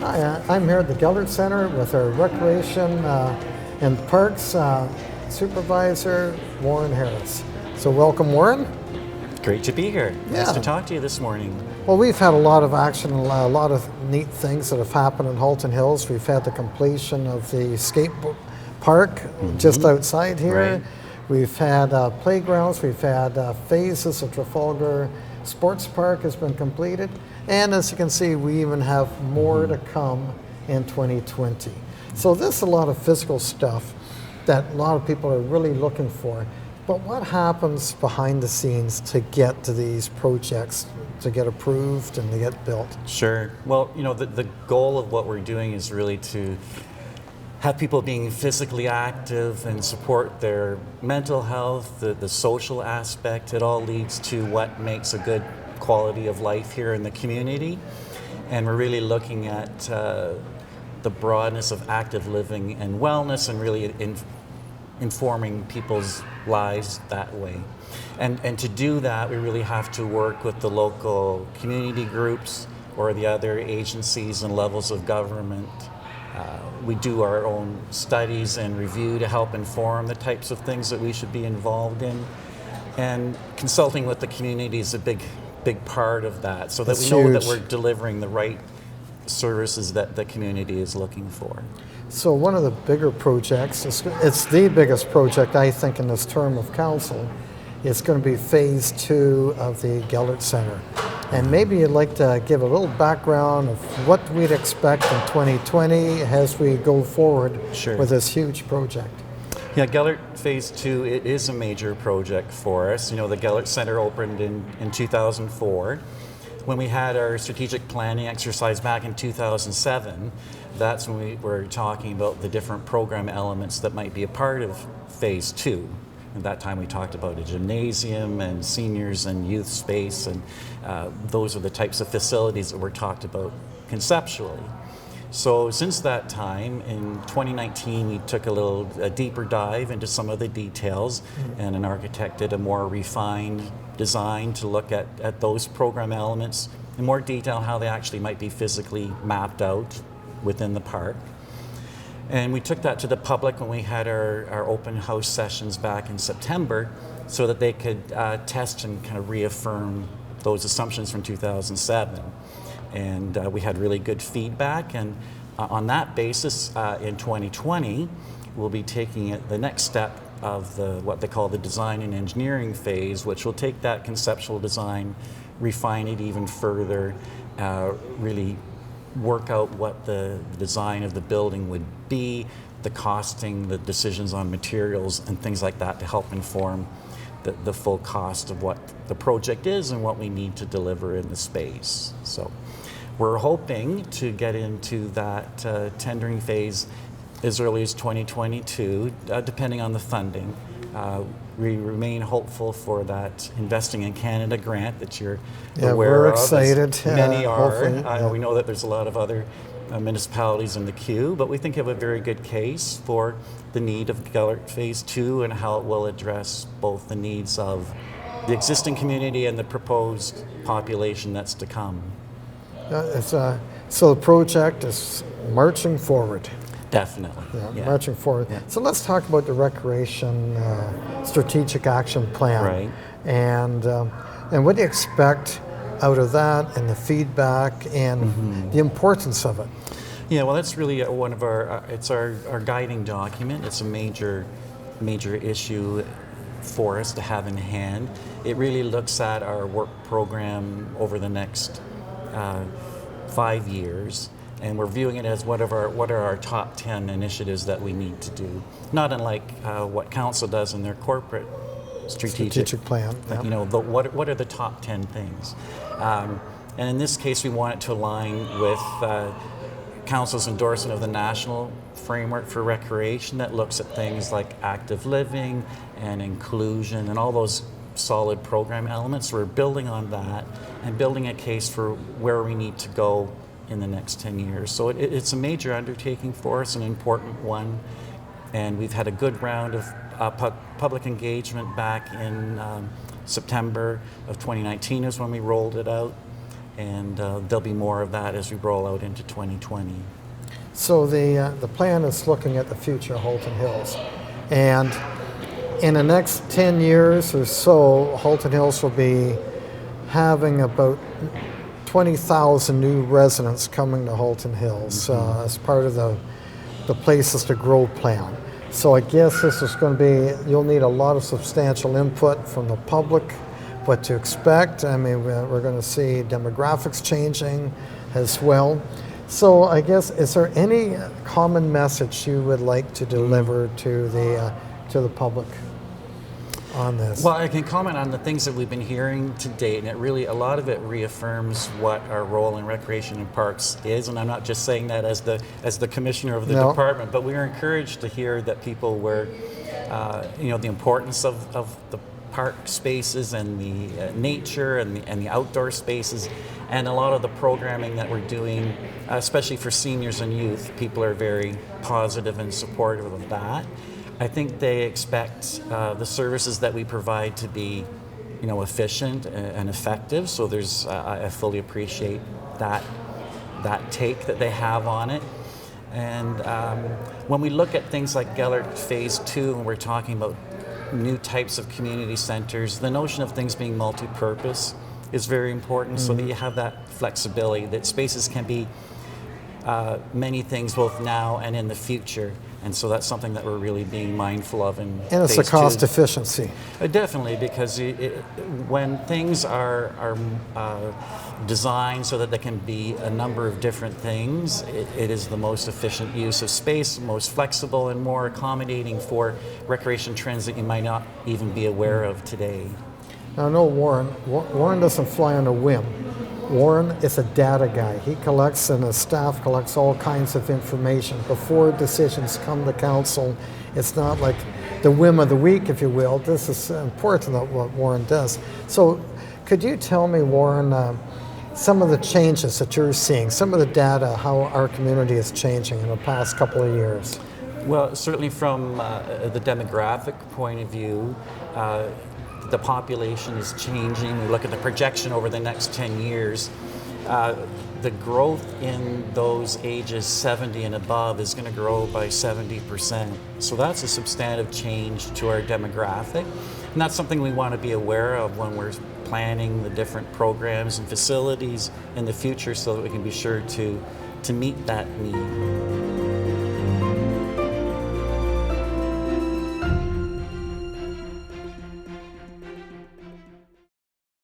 Hi, I'm here at the Gellert Centre with our Recreation and Parks Supervisor, Warren Harris. So welcome, Warren. Great to be here. Nice to talk to you this morning. Well, we've had a lot of action and a lot of neat things that have happened in Halton Hills. We've had the completion of the skate park just outside here. Right. We've had playgrounds, we've had phases of Trafalgar Sports Park has been completed. And as you can see, we even have more to come in 2020. So there's a lot of physical stuff that a lot of people are really looking for. But what happens behind the scenes to get to these projects, to get approved and to get built? Sure. Well, you know, the goal of what we're doing is really to have people being physically active and support their mental health, the social aspect. It all leads to what makes a good quality of life here in the community. And we're really looking at the broadness of active living and wellness and really informing people's lives that way. And to do that, we really have to work with the local community groups or the other agencies and levels of government. We do our own studies and review to help inform the types of things that we should be involved in. And consulting with the community is a big part of that, so that we know that we're delivering the right services that the community is looking for. So one of the bigger projects, it's the biggest project I think in this term of council, is going to be phase 2 of the Gellert Centre. And maybe you'd like to give a little background of what we'd expect in 2020 as we go forward with this huge project. Yeah, Gellert Phase 2, it is a major project for us. You know, the Gellert Centre opened in 2004. When we had our strategic planning exercise back in 2007, that's when we were talking about the different program elements that might be a part of Phase 2. At that time we talked about a gymnasium and seniors and youth space, and those are the types of facilities that were talked about conceptually. So since that time, in 2019, we took a deeper dive into some of the details, and an architect did a more refined design to look at those program elements in more detail, how they actually might be physically mapped out within the park. And we took that to the public when we had our open house sessions back in September, so that they could test and kind of reaffirm those assumptions from 2007. And we had really good feedback, and on that basis, in 2020, we'll be taking it the next step of what they call the design and engineering phase, which will take that conceptual design, refine it even further, really work out what the design of the building would be, the costing, the decisions on materials, and things like that to help inform the full cost of what the project is and what we need to deliver in the space. So we're hoping to get into that tendering phase as early as 2022, depending on the funding. We remain hopeful for that Investing in Canada grant that you're aware we're of. excited. Many are. We know that there's a lot of other municipalities in the queue, but we think we have a very good case for the need of Gellert Phase 2 and how it will address both the needs of the existing community and the proposed population that's to come. So the project is marching forward. Definitely. Marching forward. Yeah. So let's talk about the Recreation Strategic Action Plan. Right. And what do you expect out of that, and the feedback and the importance of it? Yeah, well, that's really one of it's our guiding document. It's a major issue for us to have in hand. It really looks at our work program over the next 5 years, and we're viewing it as what are our top 10 initiatives that we need to do. Not unlike what council does in their corporate strategic plan. You know, what are the top 10 things? And in this case, we want it to align with council's endorsement of the national framework for recreation that looks at things like active living and inclusion and all those solid program elements. We're building on that and building a case for where we need to go in the next 10 years. So it's a major undertaking for us, an important one, and we've had a good round of public engagement back in September of 2019 is when we rolled it out. and there'll be more of that as we roll out into 2020. So the plan is looking at the future of Halton Hills, and in the next 10 years or so, Halton Hills will be having about 20,000 new residents coming to Halton Hills as part of the Places to Grow plan. So I guess this is going to be, you'll need a lot of substantial input from the public, what to expect. I mean, we're going to see demographics changing as well. So I guess, is there any common message you would like to deliver to the public on this? Well, I can comment on the things that we've been hearing to date, and it really, a lot of it reaffirms what our role in recreation and parks is, and I'm not just saying that as the commissioner of the department, but we are encouraged to hear that people were, the importance of the park spaces and the nature and the outdoor spaces, and a lot of the programming that we're doing, especially for seniors and youth. People are very positive and supportive of that. I think they expect the services that we provide to be, efficient and effective. So I fully appreciate that take that they have on it. And when we look at things like Gellert Phase 2, and we're talking about new types of community centers, the notion of things being multi-purpose is very important, so that you have that flexibility, that spaces can be many things both now and in the future. And so that's something that we're really being mindful of in And it's Phase a cost 2. efficiency. Definitely, because when things are designed so that they can be a number of different things, it is the most efficient use of space, most flexible, and more accommodating for recreation trends that you might not even be aware of today. Now, I know Warren doesn't fly on a whim. Warren is a data guy. He collects, and his staff collects all kinds of information before decisions come to council. It's not like the whim of the week, if you will. This is important, what Warren does. So could you tell me, Warren, some of the changes that you're seeing, some of the data, how our community is changing in the past couple of years? Well, certainly from the demographic point of view, the population is changing. We look at the projection over the next 10 years. The growth in those ages 70 and above is going to grow by 70%. So that's a substantive change to our demographic. And that's something we want to be aware of when we're planning the different programs and facilities in the future, so that we can be sure to meet that need.